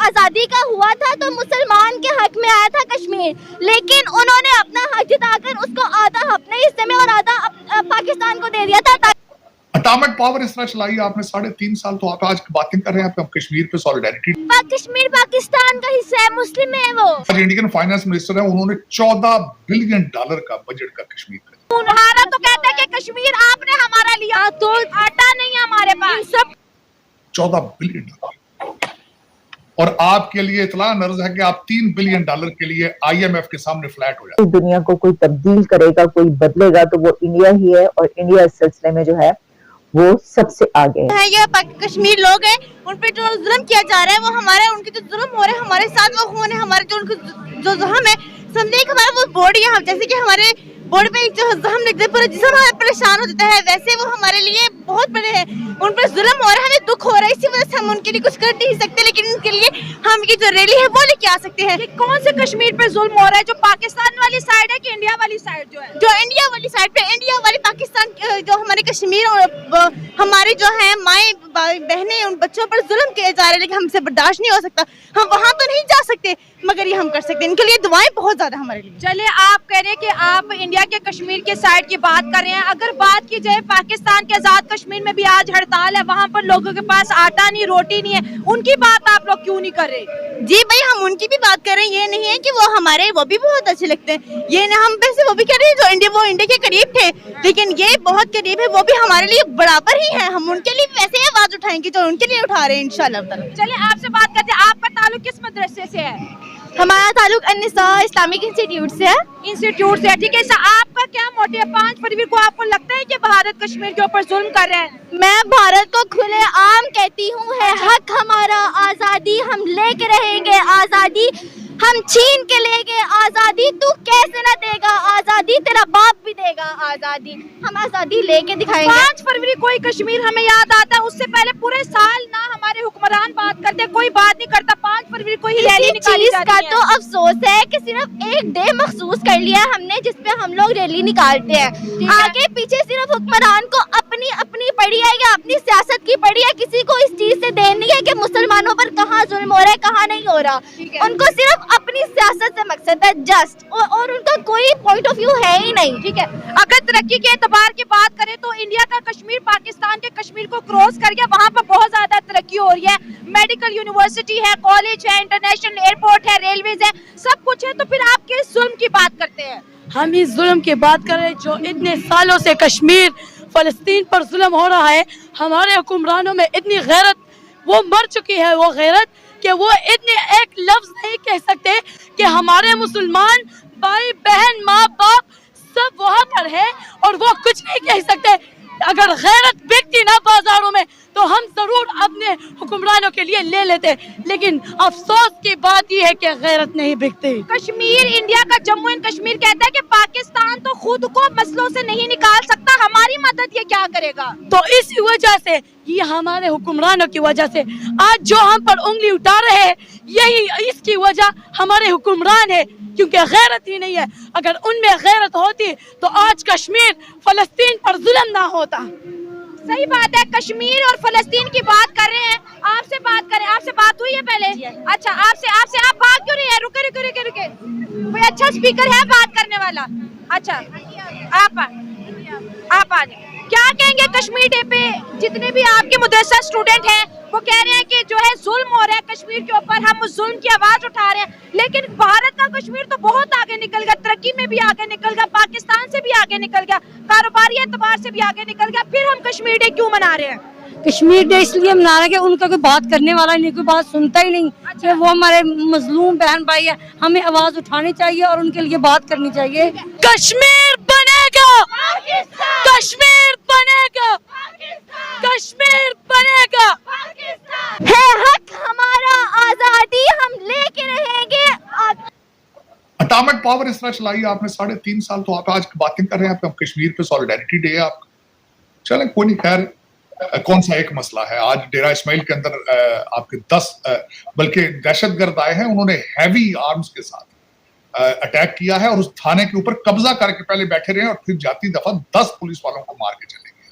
آزادی کا ہوا تھا تو مسلمان کے حق میں آیا تھا کشمیر, لیکن انہوں نے اپنا حق جتا کر اس کو آدھا اپنے حصے میں اور آدھا پاکستان کو دے دیا تھا. اٹامک پاور اس طرح چلائی آپ نے 3.5 سال, تو آپ آج باتیں کر رہے ہیں آپ کشمیر پہ سالیڈیرٹی. کشمیر پاکستان کا حصہ ہے, مسلم ہے وہ. آج انڈین فائنانس منسٹر ہیں, انہوں نے $14 بلین کا بجٹ کا کشمیر کا. ہمارا تو کہتا ہے کہ کشمیر آپ نے ہمارا لیا, تو آٹا نہیں ہے ہمارے پاس. سب $14 بلین. اور آپ کے لیے اطلاع نرز ہے کہ آپ $3 بلین کے لیے IMF کے سامنے فلیٹ ہو جائے. دنیا کو کوئی تبدیل کرے گا, کوئی بدلے گا تو وہ انڈیا ہی ہے, اور انڈیا اس سلسلے میں جو ہے وہ سب سے آگے ہے. یہ کشمیر لوگ ہیں, ان پہ جو ظلم کیا جا رہا ہے وہ ہمارے, ان کے جو ظلم ہو رہے ہیں ہمارے ساتھ, وہ خون ہے ہمارے, جو ان کو جو زخم ہے سمجھے کہ ہمارا وہ باڈی ہے, جیسے کہ ہمارے باڈی پہ جو زخم لگتے ہیں پورا جسم ہمارا پریشان ہو جاتا ہے, ویسے وہ ہمارے لیے بہت بڑے ہیں. ان پر ظلم ہو رہا ہے, ہمیں دکھ ہو رہا ہے, اسی وجہ سے ہم ان کے لیے کچھ کر نہیں سکتے, لیکن ان کے لیے ہم کی جو ریلی ہے وہ لے کے آ سکتے ہیں. کون سے کشمیر پہ ظلم ہو رہا ہے, جو پاکستان والی سائڈ ہے کہ انڈیا والی سائڈ جو ہے؟ جو انڈیا والی سائڈ پہ, انڈیا والی پاکستان جو ہمارے کشمیر اور ہماری جو ہے مائیں بہنیں, ان بچوں پر ظلم کیے جا رہے ہیں, لیکن ہم سے برداشت نہیں ہو سکتا. ہم وہاں تو نہیں جا سکتے, مگر یہ ہم کر سکتے ہیں. ان کے لیے دعائیں بہت زیادہ ہمارے لیے. چلے آپ کہہ رہے ہیں کہ آپ انڈیا کے کشمیر کے سائڈ کی بات کر رہے ہیں, اگر بات کی جائے پاکستان کے آزاد کشمیر میں بھی آج ہڑتال ہے, وہاں پر لوگوں کے پاس آٹا نہیں, روٹی نہیں ہے, ان کی بات آپ لوگ کیوں نہیں کر رہے؟ جی بھائی, ہم ان کی بھی بات کر رہے ہیں, یہ نہیں ہے کہ وہ ہمارے, وہ بھی بہت اچھے لگتے ہیں, یہ نہ ہم ویسے وہ بھی کہہ رہے ہیں جو وہ انڈیا کے قریب تھے, لیکن یہ بہت قریب ہے, وہ بھی ہمارے لیے برابر ہی ہیں. ہم ان کے لیے ویسے ہی آواز اٹھائیں گے جو ان کے لیے اٹھا رہے ہیں انشاءاللہ تعالی. چلے آپ سے بات کرتے ہیں, آپ کا تعلق کس مدرسے سے ہے؟ ہمارا تعلق النساء اسلامک انسٹیٹیوٹ سے ہے. انسٹیٹیوٹ سے, ٹھیک ہے. آپ کا کیا موٹو ہے 5 فروری کو, آپ کو لگتا ہے کہ بھارت کشمیر کے اوپر ظلم کر رہا ہے؟ میں بھارت کو کھلے عام کہتی ہوں, ہے حق ہمارا آزادی, ہم لے کے رہیں گے آزادی, ہم چھین کے لیں گے آزادی, تو کیسے نہ دے گا آزادی, تیرا باپ بھی دے گا آزادی, ہم آزادی لے کے دکھائیں گے. 5 فروری کوئی کشمیر ہمیں یاد آتا ہے, اس سے پہلے پورے سال نہ ہمارے حکمران بات کرتے, کوئی بات نہیں کرتا. 5 فروری کو ہی ریلی نکالی جاتی ہے. تو افسوس ہے کہ صرف ایک ڈے مخصوص کر لیا ہم نے, جس پہ ہم لوگ ریلی نکالتے ہیں. آگے پیچھے صرف حکمران کو اپنی پڑی ہے یا اپنی سیاست کی پڑی ہے, کسی کو اس چیز سے دین نہیں ہے کہ مسلمانوں پر کہاں ظلم ہو رہا ہے کہاں نہیں ہو رہا. ان کو صرف اپنی سیاست سے مقصد ہے جسٹ, اور ان کا کوئی پوائنٹ آف ویو ہے ہی نہیں. ٹھیک ہے, اگر ترقی کے اعتبار کی بات کریں تو انڈیا کا کشمیر پاکستان کے کشمیر کو کراس کر گیا, وہاں پر بہت زیادہ ترقی ہو رہی ہے, میڈیکل یونیورسٹی ہے, کالج ہے, انٹرنیشنل ایئرپورٹ ہے, ریلویز ہے, سب کچھ ہے. تو پھر آپ کس ظلم کی بات کرتے ہیں؟ ہم اس ظلم کی بات کر رہے ہیں جو اتنے سالوں سے کشمیر فلسطین پر ظلم ہو رہا ہے. ہمارے حکمرانوں میں اتنی غیرت, وہ مر چکی ہے وہ غیرت, کہ وہ اتنے ایک لفظ نہیں کہہ سکتے کہ ہمارے مسلمان بھائی بہن ماں باپ سب وہاں پر ہے, اور وہ کچھ نہیں کہہ سکتے. اگر غیرت بکتی نا بازاروں میں تو ہم ضرور اپنے حکمرانوں کے لیے لے لیتے, لیکن افسوس کی بات یہ ہے کہ غیرت نہیں بکتی. کشمیر, انڈیا کا جموں اینڈ کشمیر کہتا ہے کہ پاکستان تو خود کو مسئلوں سے نہیں نکال سکتا, ہماری مدد یہ کیا کرے گا؟ تو اسی وجہ سے, یہ ہمارے حکمرانوں کی وجہ سے آج جو ہم پر انگلی اٹھا رہے ہیں, یہی اس کی وجہ ہمارے حکمران ہے, کیونکہ غیرت ہی نہیں ہے. اگر ان میں غیرت ہوتی تو آج کشمیر فلسطین پر ظلم نہ ہوتا. صحیح بات ہے, کشمیر اور فلسطین کی بات کر رہے ہیں, آپ سے بات کریں. آپ سے بات ہوئی ہے پہلے؟ اچھا, آپ بات کیوں نہیں ہے؟ رکے, کوئی اچھا اسپیکر ہے بات کرنے والا؟ اچھا, آپ آ جائیں. کیا کہیں گے کشمیر ڈے پہ؟ جتنے بھی آپ کے مدرسہ اسٹوڈنٹ ہیں وہ کہہ رہے ہیں کہ جو ہے ظلم ہو رہا ہے کشمیر کے اوپر, ہم اس ظلم کی آواز اٹھا رہے ہیں, لیکن بھارت کا کشمیر تو بہت آگے نکل گیا, ترقی میں بھی آگے نکل گیا, پاکستان سے بھی آگے نکل گیا, کاروباری اعتبار سے بھی آگے نکل گیا, پھر ہم کشمیر ڈے کیوں منا رہے ہیں؟ کشمیر ڈے اس لیے منا رہے ہیں کہ ان کا کوئی بات کرنے والا نہیں, کوئی بات سنتا ہی نہیں. کہ وہ ہمارے مظلوم بہن بھائی ہے, ہمیں آواز اٹھانی چاہیے اور ان کے لیے بات کرنی چاہیے. کشمیر بنے گا, کشمیر بنے گا, کشمیر بنے گا, ہے حق ہمارا آزادی, ہم لے کے رہیں گے. اٹامک پاور اس طرح چلائی آپ نے 3.5 سال, تو آپ آج باتیں کر رہے ہیں آپ کشمیر پہ سالیڈیرٹی ڈے ہے آپ. چلیں کوئی نہیں, خیر کون سا ایک مسئلہ ہے. آج ڈیرہ اسماعیل کے اندر آپ کے 10 بلکہ دہشت گرد آئے ہیں, انہوں نے ہیوی آرمز کے ساتھ اٹیک کیا ہے, اور اس تھانے کے اوپر قبضہ کر کے پہلے بیٹھے رہے ہیں, اور پھر جاتی دفعہ 10 پولیس والوں کو مار کے چلے گئے.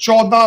$14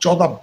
$14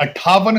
58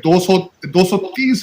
230